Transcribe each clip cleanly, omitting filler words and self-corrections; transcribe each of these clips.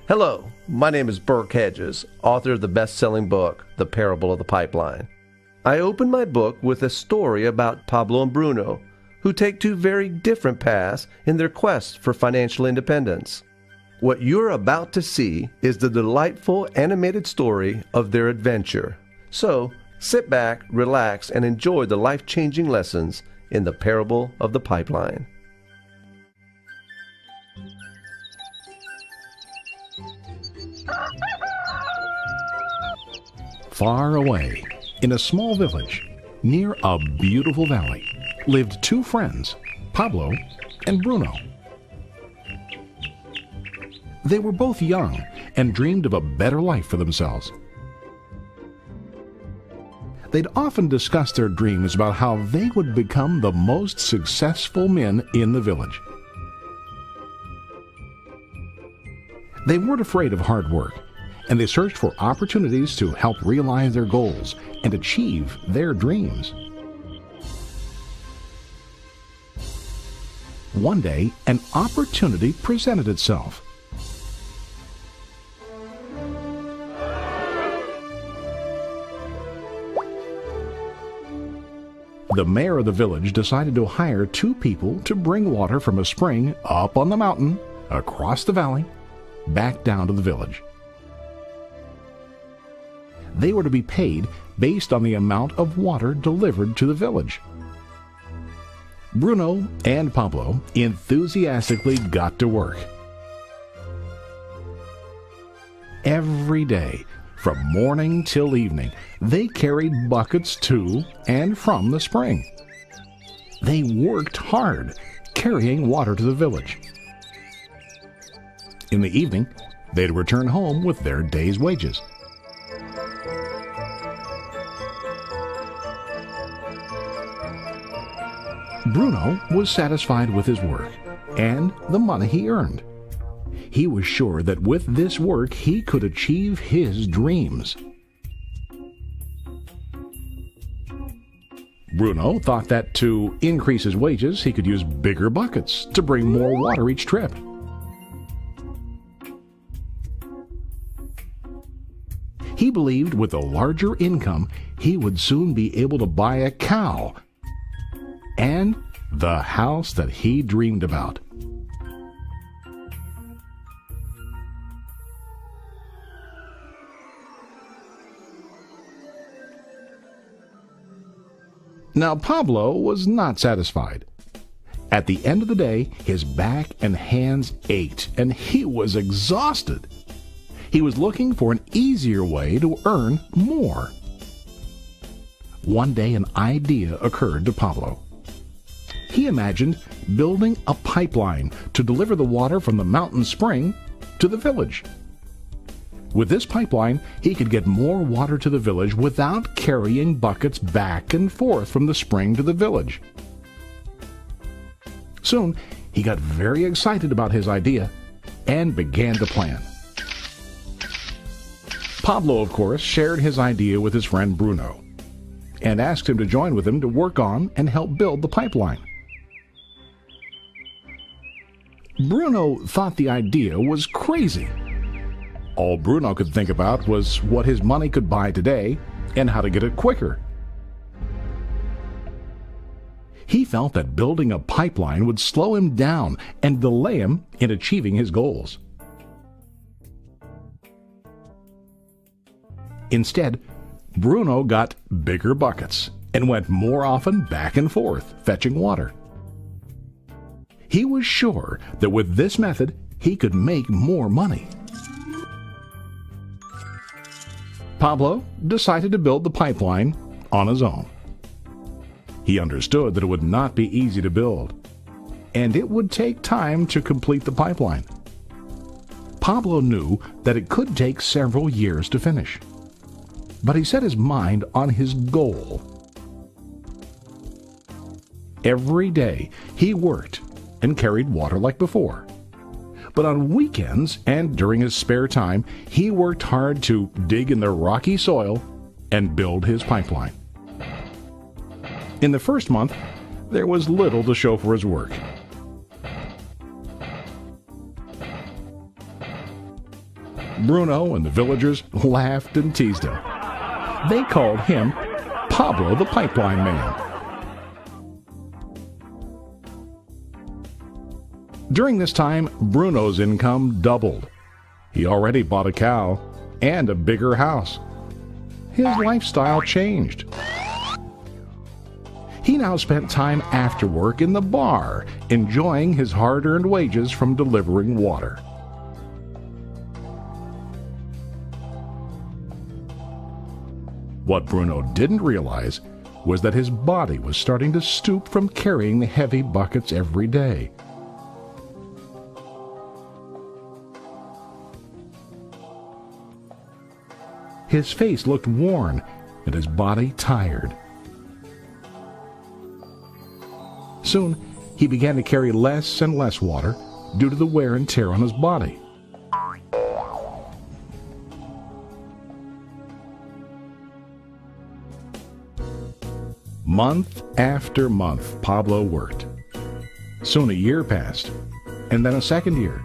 Hello, my name is Burke Hedges, author of the best-selling book, The Parable of the Pipeline. I open my book with a story about Pablo and Bruno, who take two very different paths in their quest for financial independence. What you're about to see is the delightful animated story of their adventure. So, sit back, relax, and enjoy the life-changing lessons in The Parable of the Pipeline. Far away, in a small village, near a beautiful valley, lived two friends, Pablo and Bruno. They were both young and dreamed of a better life for themselves. They'd often discuss their dreams about how they would become the most successful men in the village. They weren't afraid of hard work, and they searched for opportunities to help realize their goals and achieve their dreams. One day, an opportunity presented itself. The mayor of the village decided to hire two people to bring water from a spring up on the mountain, across the valley, back down to the village. They were to be paid based on the amount of water delivered to the village. Bruno and Pablo enthusiastically got to work. Every day, from morning till evening, they carried buckets to and from the spring. They worked hard, carrying water to the village. In the evening, they'd return home with their day's wages. Bruno was satisfied with his work and the money he earned. He was sure that with this work he could achieve his dreams. Bruno thought that to increase his wages he could use bigger buckets to bring more water each trip. He believed with a larger income he would soon be able to buy a cow and the house that he dreamed about. Now Pablo was not satisfied. At the end of the day, his back and hands ached, and he was exhausted. He was looking for an easier way to earn more. One day an idea occurred to Pablo. He imagined building a pipeline to deliver the water from the mountain spring to the village. With this pipeline, he could get more water to the village without carrying buckets back and forth from the spring to the village. Soon, he got very excited about his idea and began to plan. Pablo, of course, shared his idea with his friend Bruno and asked him to join with him to work on and help build the pipeline. Bruno thought the idea was crazy. All Bruno could think about was what his money could buy today and how to get it quicker. He felt that building a pipeline would slow him down and delay him in achieving his goals. Instead, Bruno got bigger buckets and went more often back and forth fetching water. He was sure that with this method, he could make more money. Pablo decided to build the pipeline on his own. He understood that it would not be easy to build, and it would take time to complete the pipeline. Pablo knew that it could take several years to finish, but he set his mind on his goal. Every day he worked and carried water like before. But on weekends and during his spare time, he worked hard to dig in the rocky soil and build his pipeline. In the first month, there was little to show for his work. Bruno and the villagers laughed and teased him. They called him Pablo the Pipeline Man. During this time, Bruno's income doubled. He already bought a cow and a bigger house. His lifestyle changed. He now spent time after work in the bar, enjoying his hard-earned wages from delivering water. What Bruno didn't realize was that his body was starting to stoop from carrying the heavy buckets every day. His face looked worn and his body tired. Soon, he began to carry less and less water due to the wear and tear on his body. Month after month, Pablo worked. Soon a year passed, and then a second year.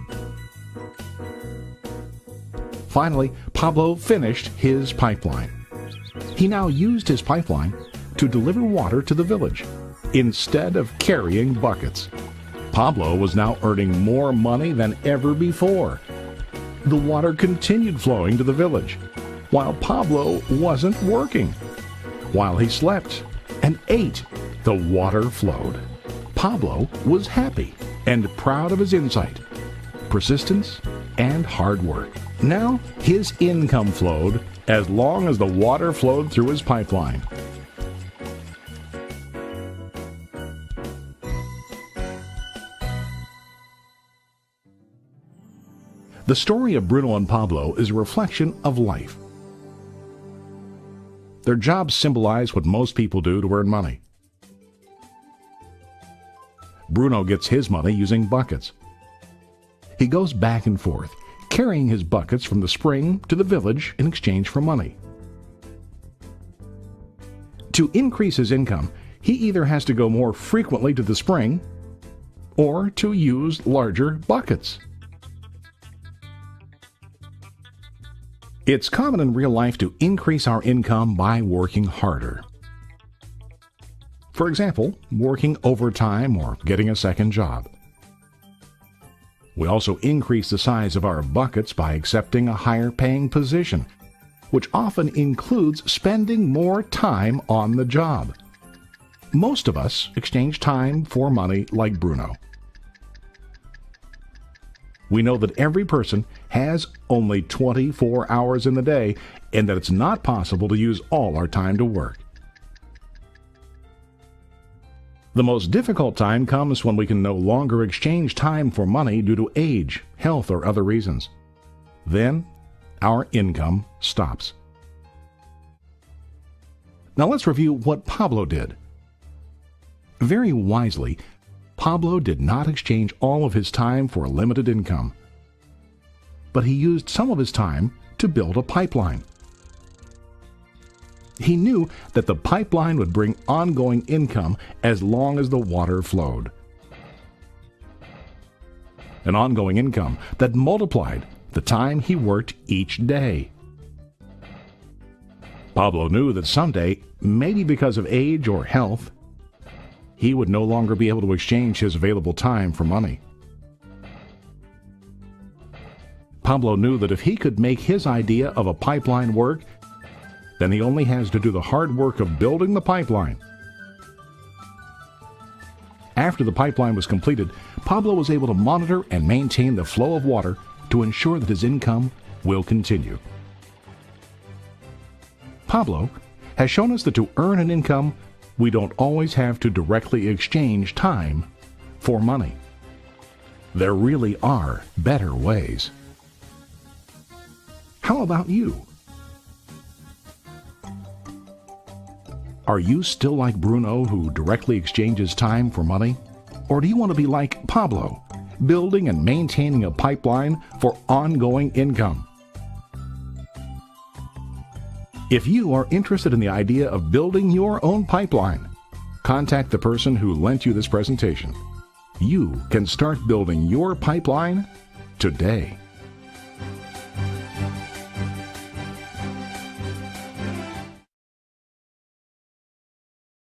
Finally, Pablo finished his pipeline. He now used his pipeline to deliver water to the village instead of carrying buckets. Pablo was now earning more money than ever before. The water continued flowing to the village, while Pablo wasn't working. While he slept and ate, the water flowed. Pablo was happy and proud of his insight, persistence, and hard work. Now his income flowed as long as the water flowed through his pipeline. The story of Bruno and Pablo is a reflection of life. Their jobs symbolize what most people do to earn money. Bruno gets his money using buckets. He goes back and forth, carrying his buckets from the spring to the village in exchange for money. To increase his income, he either has to go more frequently to the spring or to use larger buckets. It's common in real life to increase our income by working harder. For example, working overtime or getting a second job. We also increase the size of our buckets by accepting a higher paying position, which often includes spending more time on the job. Most of us exchange time for money like Bruno. We know that every person has only 24 hours in the day and that it's not possible to use all our time to work. The most difficult time comes when we can no longer exchange time for money due to age, health, or other reasons. Then, our income stops. Now let's review what Pablo did. Very wisely, Pablo did not exchange all of his time for a limited income, but he used some of his time to build a pipeline. He knew that the pipeline would bring ongoing income as long as the water flowed. An ongoing income that multiplied the time he worked each day. Pablo knew that someday, maybe because of age or health, he would no longer be able to exchange his available time for money. Pablo knew that if he could make his idea of a pipeline work, then he only has to do the hard work of building the pipeline. After the pipeline was completed, Pablo was able to monitor and maintain the flow of water to ensure that his income will continue. Pablo has shown us that to earn an income, we don't always have to directly exchange time for money. There really are better ways. How about you? Are you still like Bruno, who directly exchanges time for money? Or do you want to be like Pablo, building and maintaining a pipeline for ongoing income? If you are interested in the idea of building your own pipeline, contact the person who lent you this presentation. You can start building your pipeline today.